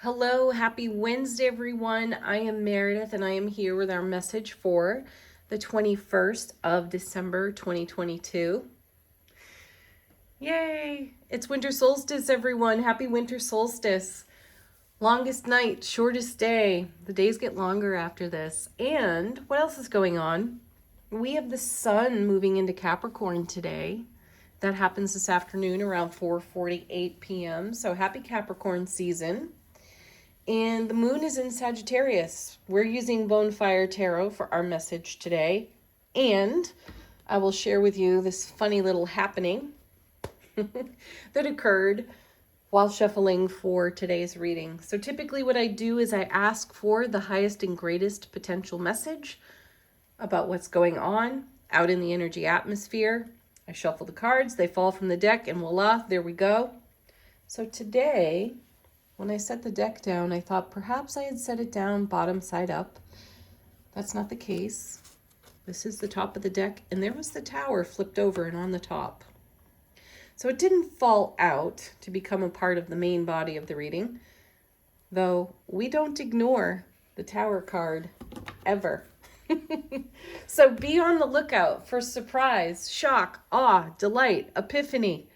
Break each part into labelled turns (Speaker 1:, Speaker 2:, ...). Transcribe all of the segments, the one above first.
Speaker 1: Hello, happy Wednesday, everyone. I am Meredith, and I am here with our message for the 21st of December, 2022. Yay! It's winter solstice, everyone. Happy winter solstice. Longest night, shortest day. The days get longer after this. And what else is going on? We have the sun moving into Capricorn today. That happens this afternoon around 4:48 p.m. So happy Capricorn season. And the moon is in Sagittarius. We're using Bonefire Tarot for our message today. And I will share with you this funny little happening that occurred while shuffling for today's reading. So typically what I do is I ask for the highest and greatest potential message about what's going on out in the energy atmosphere. I shuffle the cards, they fall from the deck, and voila, there we go. So today, when I set the deck down, I thought perhaps I had set it down bottom side up. That's not the case. This is the top of the deck, and there was the tower flipped over and on the top. So it didn't fall out to become a part of the main body of the reading, though we don't ignore the tower card ever. So be on the lookout for surprise, shock, awe, delight, epiphany,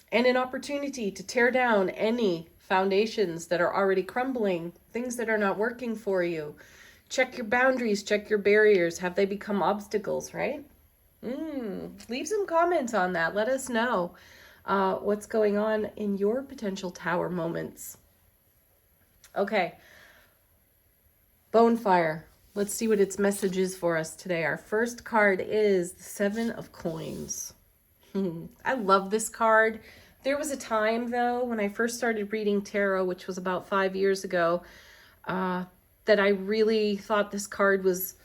Speaker 1: and an opportunity to tear down any foundations that are already crumbling, things that are not working for you. Check your boundaries, check your barriers. Have they become obstacles, right? Leave some comments on that. Let us know what's going on in your potential tower moments. Okay. Bonefire. Let's see what its message is for us today. Our first card is the Seven of Coins. I love this card. There was a time, though, when I first started reading tarot, which was about 5 years ago, that I really thought this card was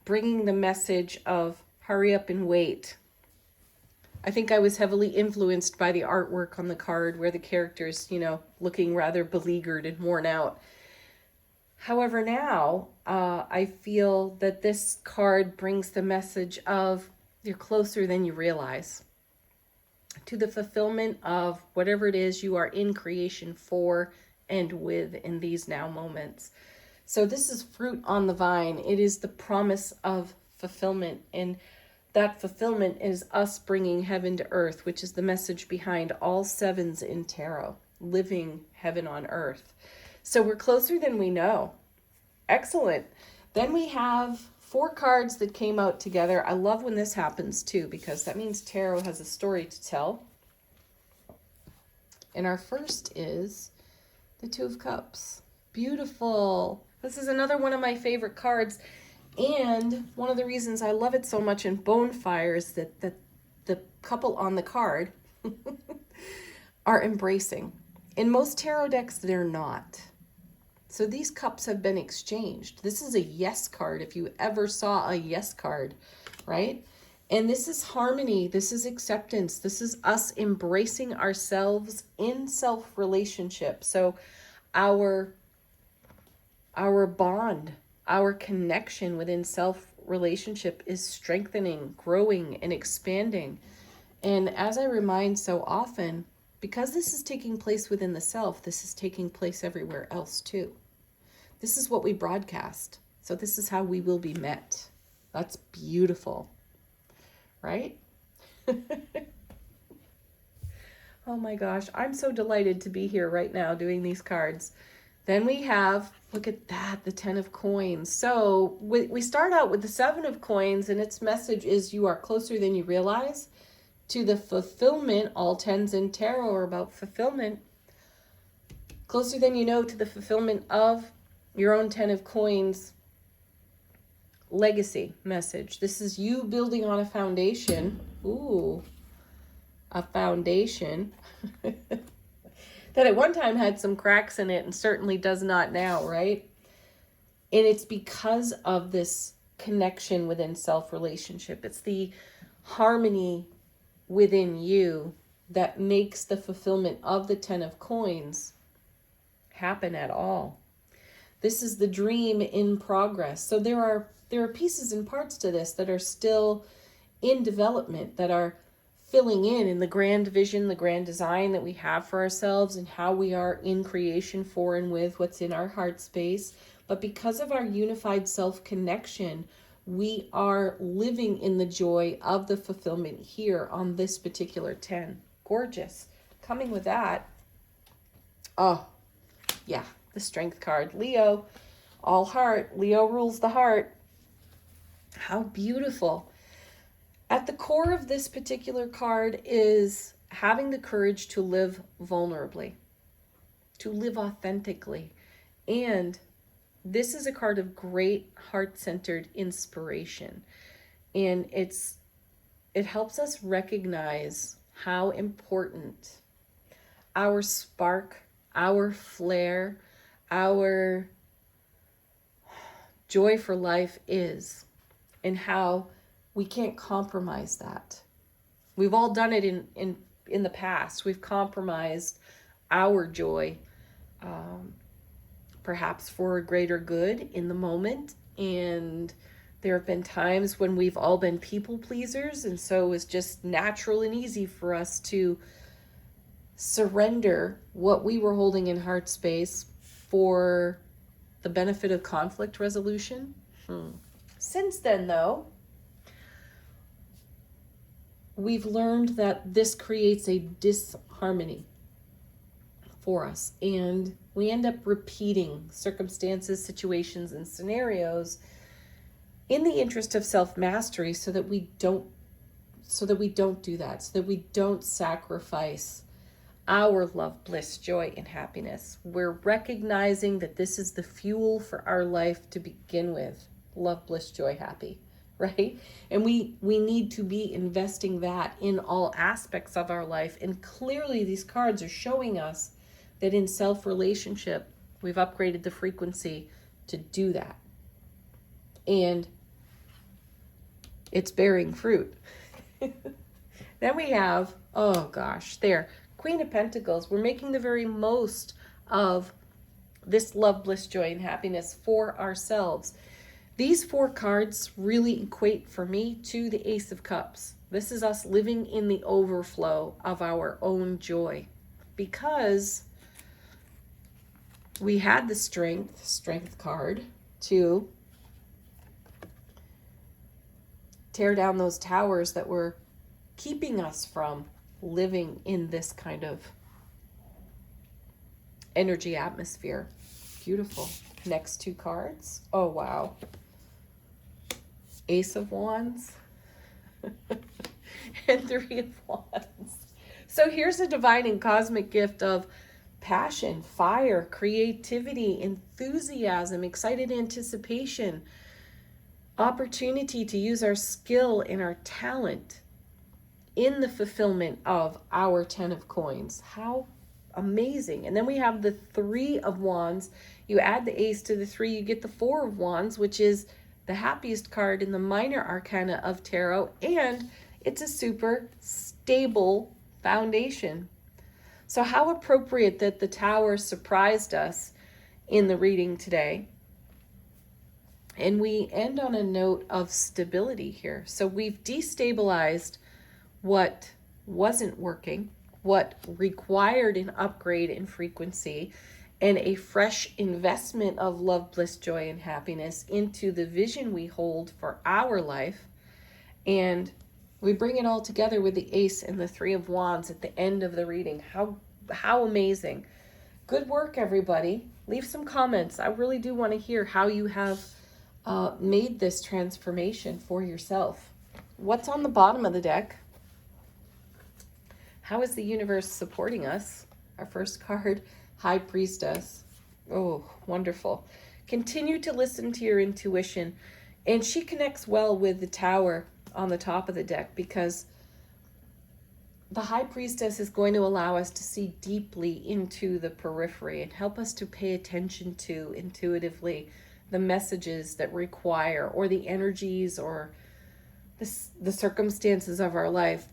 Speaker 1: bringing the message of hurry up and wait. I think I was heavily influenced by the artwork on the card where the characters, looking rather beleaguered and worn out. However, now I feel that this card brings the message of you're closer than you realize to the fulfillment of whatever it is you are in creation for and with in these now moments. So this is fruit on the vine. It is the promise of fulfillment, and that fulfillment is us bringing heaven to earth, which is the message behind all sevens in tarot, living heaven on earth. So we're closer than we know. Excellent. Then we have 4 cards that came out together. I love when this happens too, because that means tarot has a story to tell. And our first is the Two of Cups. Beautiful. This is another one of my favorite cards. And one of the reasons I love it so much in Bonefire is that the couple on the card are embracing. In most tarot decks, they're not. So these cups have been exchanged. This is a yes card, if you ever saw a yes card, right? And this is harmony. This is acceptance. This is us embracing ourselves in self-relationship. So our bond, our connection within self-relationship is strengthening, growing, and expanding. And as I remind so often, because this is taking place within the self, this is taking place everywhere else too. This is what we broadcast. So this is how we will be met. That's beautiful, right? Oh my gosh, I'm so delighted to be here right now doing these cards. Then we have, look at that, the 10 of coins. So we start out with the 7 of coins, and its message is you are closer than you realize to the fulfillment. All 10s in tarot are about fulfillment. Closer than you know to the fulfillment of your own 10 of coins legacy message. This is you building on a foundation. Ooh, a foundation that at one time had some cracks in it and certainly does not now, right? And it's because of this connection within self-relationship. It's the harmony within you that makes the fulfillment of the 10 of coins happen at all. This is the dream in progress. So there are pieces and parts to this that are still in development, that are filling in the grand vision, the grand design that we have for ourselves, and how we are in creation for and with what's in our heart space. But because of our unified self connection, we are living in the joy of the fulfillment here on this particular 10. Gorgeous. Coming with that, oh, yeah, the Strength card. Leo, all heart. Leo rules the heart. How beautiful. At the core of this particular card is having the courage to live vulnerably, to live authentically. And this is a card of great heart-centered inspiration. And it helps us recognize how important our spark, our flair, our joy for life is, and how we can't compromise that. We've all done it in the past. We've compromised our joy, perhaps for a greater good in the moment. And there have been times when we've all been people pleasers, and so it was just natural and easy for us to surrender what we were holding in heart space for the benefit of conflict resolution. Since then, though, we've learned that this creates a disharmony for us, and we end up repeating circumstances, situations, and scenarios in the interest of self-mastery so that we don't do that, so that we don't sacrifice our love, bliss, joy, and happiness. We're recognizing that this is the fuel for our life to begin with. Love, bliss, joy, happy, right? And we need to be investing that in all aspects of our life. And clearly these cards are showing us that in self-relationship, we've upgraded the frequency to do that. And it's bearing fruit. Then we have, oh gosh, there, Queen of Pentacles. We're making the very most of this love, bliss, joy, and happiness for ourselves. These 4 cards really equate for me to the Ace of Cups. This is us living in the overflow of our own joy, because we had the strength card to tear down those towers that were keeping us from living in this kind of energy atmosphere. Beautiful. Next 2 cards. Oh, wow. Ace of Wands and 3 of Wands. So here's a divine and cosmic gift of passion, fire, creativity, enthusiasm, excited anticipation, opportunity to use our skill and our talent in the fulfillment of our 10 of coins. How amazing. And then we have the 3 of Wands. You add the ace to the 3, you get the 4 of Wands, which is the happiest card in the minor arcana of tarot, and it's a super stable foundation. So how appropriate that the Tower surprised us in the reading today. And we end on a note of stability here. So we've destabilized what wasn't working, what required an upgrade in frequency, and a fresh investment of love, bliss, joy, and happiness into the vision we hold for our life. And we bring it all together with the Ace and the 3 of Wands at the end of the reading. How amazing. Good work, everybody. Leave some comments. I really do want to hear how you have made this transformation for yourself. What's on the bottom of the deck? How is the universe supporting us? Our first card, High Priestess. Oh, wonderful. Continue to listen to your intuition. And she connects well with the Tower on the top of the deck, because the High Priestess is going to allow us to see deeply into the periphery and help us to pay attention to intuitively the messages that require, or the energies, or the circumstances of our life.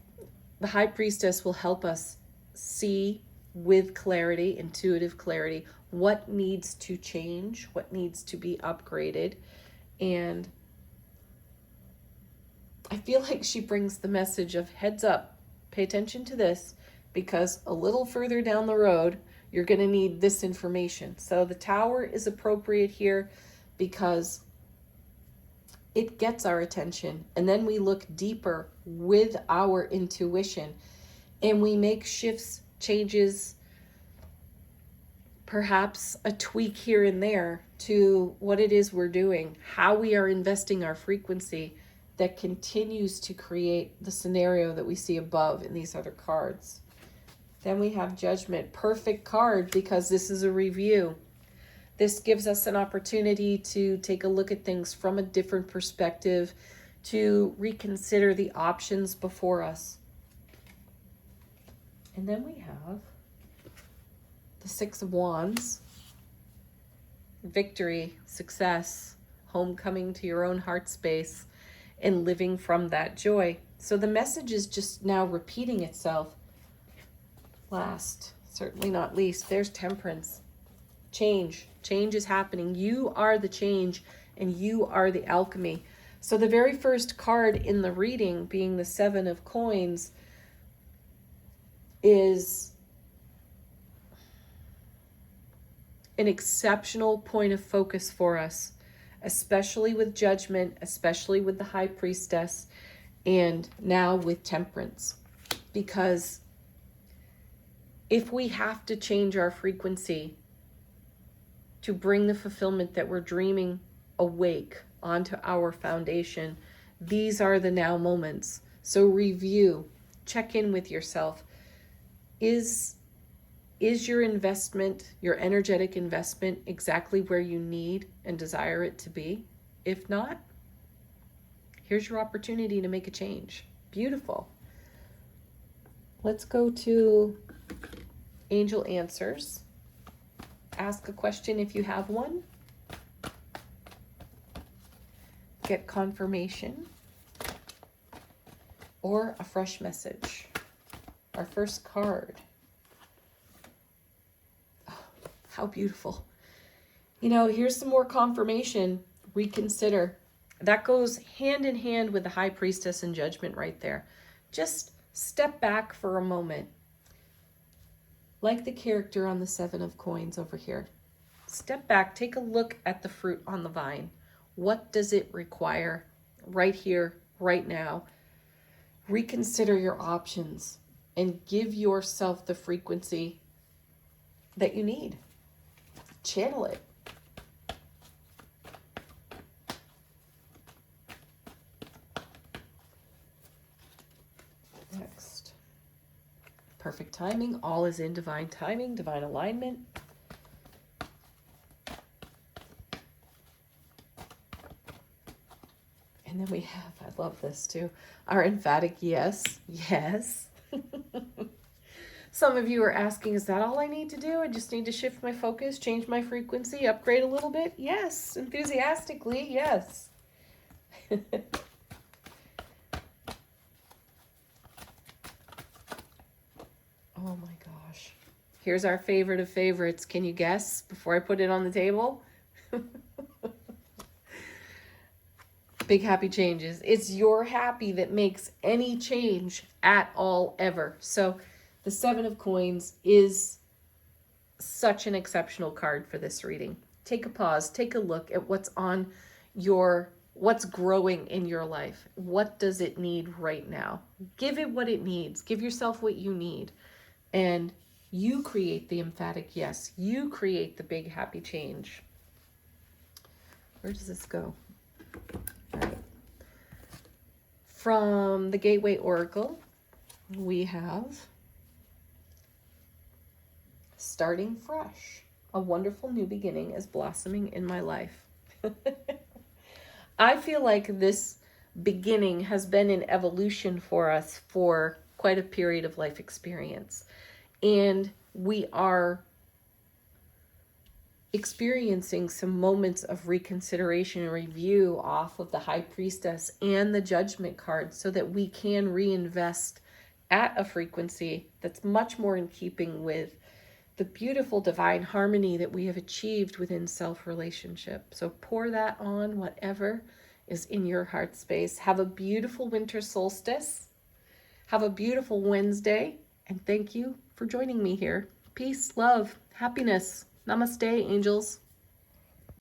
Speaker 1: The High Priestess will help us see with clarity, intuitive clarity, what needs to change, what needs to be upgraded. And I feel like she brings the message of heads up, Pay attention to this, because a little further down the road, you're going to need this information. So the Tower is appropriate here because it gets our attention. And then we look deeper with our intuition and we make shifts, changes, perhaps a tweak here and there to what it is we're doing, how we are investing our frequency that continues to create the scenario that we see above in these other cards. Then we have Judgment. Perfect card because this is a review. This gives us an opportunity to take a look at things from a different perspective, to reconsider the options before us. And then we have the Six of Wands. Victory, success, homecoming to your own heart space, and living from that joy. So the message is just now repeating itself. Last, certainly not least, there's Temperance. Change. Change is happening. You are the change and you are the alchemy. So the very first card in the reading, being the Seven of Coins, is an exceptional point of focus for us, especially with Judgment, especially with the High Priestess, and now with Temperance. Because if we have to change our frequency to bring the fulfillment that we're dreaming awake onto our foundation, these are the now moments. So review, check in with yourself. Is your investment, your energetic investment, exactly where you need and desire it to be? If not, here's your opportunity to make a change. Beautiful. Let's go to Angel Answers. Ask a question if you have one. Get confirmation or a fresh message. Our first card. Oh, how beautiful. You know, here's some more confirmation. Reconsider. That goes hand in hand with the High Priestess and Judgment right there. Just step back for a moment. Like the character on the Seven of Coins over here. Step back, take a look at the fruit on the vine. What does it require right here, right now? Reconsider your options and give yourself the frequency that you need. Channel it. Next. Perfect timing. All is in divine timing, divine alignment. And then we have, I love this too, our emphatic yes, yes. Some of you are asking, is that all I need to do? I just need to shift my focus, change my frequency, upgrade a little bit? Yes, enthusiastically, yes. Oh my gosh. Here's our favorite of favorites. Can you guess before I put it on the table? Big happy changes. It's your happy that makes any change at all ever. So the Seven of Coins is such an exceptional card for this reading. Take a pause, take a look at what's what's growing in your life. What does it need right now? Give it what it needs. Give yourself what you need. And you create the emphatic yes. You create the big happy change. Where does this go? All right. From the Gateway Oracle, we have starting fresh. A wonderful new beginning is blossoming in my life. I feel like this beginning has been an evolution for us for quite a period of life experience. And we are experiencing some moments of reconsideration and review off of the High Priestess and the Judgment card so that we can reinvest at a frequency that's much more in keeping with the beautiful divine harmony that we have achieved within self-relationship. So pour that on whatever is in your heart space. Have a beautiful winter solstice. Have a beautiful Wednesday, and thank you for joining me here. Peace, love, happiness. Namaste, angels.